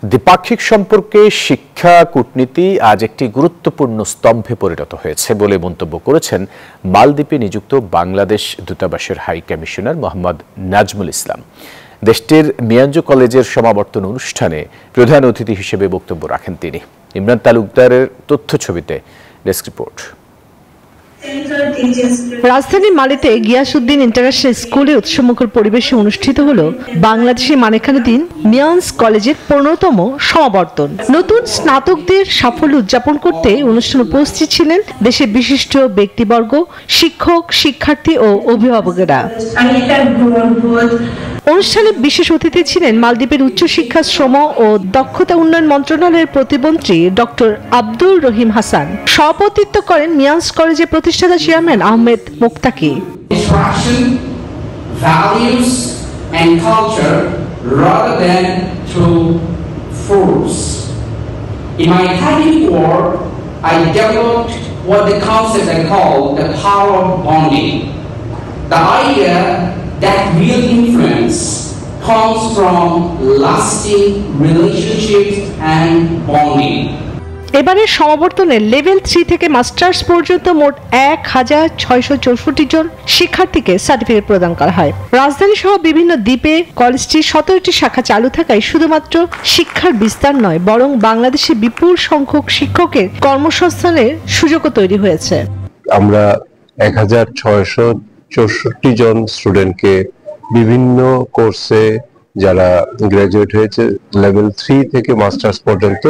দ্বিপাক্ষিক সম্পর্কে শিক্ষা কূটনীতি আজ একটি গুরুত্বপূর্ণ স্তম্ভে পরিণত হয়েছে বলে মন্তব্য করেছেন মালদ্বীপে নিযুক্ত বাংলাদেশ দূতাবাসের হাই কমিশনার মোহাম্মদ নাজমুল ইসলাম। দেশটির মিয়াঞ্জো কলেজের সমাবর্তন অনুষ্ঠানে প্রধান অতিথি হিসেবে বক্তব্য রাখেন তিনি। ইমরান তালুকদারের তথ্য ছবিতে ডেস্ক রিপোর্ট। রাজধানী মালেতে গিয়াসউদ্দিন ইন্টারন্যাশনাল স্কুলে উৎসবমুখর পরিবেশে অনুষ্ঠিত হলো বাংলাদেশের মানেখানুদ্দিন মিয়াঞ্জ কলেজের ১৫তম সমাবর্তন। নতুন স্নাতকদের সাফল্য উদযাপন করতে অনুষ্ঠানে উপস্থিত ছিলেন দেশের বিশিষ্ট ব্যক্তিবর্গ, শিক্ষক, শিক্ষার্থী ও অভিভাবকেরা। অনুষ্ঠানে বিশেষ অতিথি ছিলেন মালদ্বীপের উচ্চশিক্ষা, শ্রম ও দক্ষতা উন্নয়ন মন্ত্রণালয়ের প্রতিমন্ত্রী ডক্টর আব্দুর রহিম হাসান। সভাপতিত্ব করেন মিয়াঞ্জ কলেজের প্রতিষ্ঠাতা chairman Ahmed Muktaki. I developed what the concept I call the power of bonding. The idea that real influence comes from lasting relationships and bonding. এবারের সমাবর্তনে লেভেল 3 থেকে মাস্টার্স পর্যন্ত মোট ১,৬৬৪ জন শিক্ষার্থীকে সার্টিফিকেট প্রদান করা হয়। রাজধানী সহ বিভিন্ন দ্বীপে কলেজটির ১৭টি শাখা চালু থাকায় শুধুমাত্র শিক্ষার বিস্তার নয়, বরং বাংলাদেশে বিপুল সংখ্যক শিক্ষকের কর্মসংস্থানের সুযোগও তৈরি হয়েছে। আমরা ১,৬৬৪ জন স্টুডেন্টকে বিভিন্ন কোর্সে, যারা গ্রাজুয়েট হয়েছে লেভেল 3 থেকে মাস্টার্স পর্যন্ত,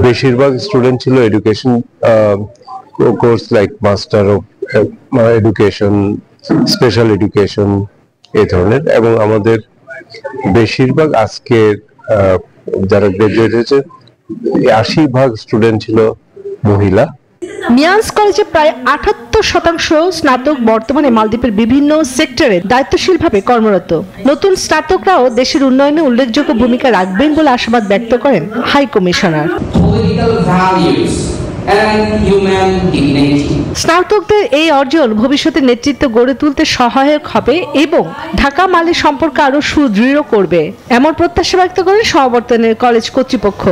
বেশিরভাগ স্টুডেন্ট ছিল education course like master of education, special education এই ধরনের, এবং আমাদের বেশিরভাগ আজকের যারা গ্রাজুয়েট হয়েছে ৮০% স্টুডেন্ট ছিল মহিলা। মিয়াঞ্জ কলেজে প্রায় ৭৮% স্নাতক বর্তমানে মালদ্বীপের বিভিন্ন সেক্টরে দায়িত্বশীলভাবে কর্মরত। নতুন স্নাতকরাও দেশের উন্নয়নে উল্লেখযোগ্য ভূমিকা রাখবেন বলে আশাবাদ ব্যক্ত করেন হাই কমিশনার। স্নাতকদের এই অর্জন ভবিষ্যতে নেতৃত্ব গড়ে তুলতে সহায়ক হবে এবং ঢাকা মালের সম্পর্ক আরো সুদৃঢ় করবে, এমন প্রত্যাশা ব্যক্ত করেন সমাবর্তনের কলেজ কর্তৃপক্ষ।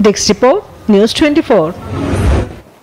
Desk report, news 24।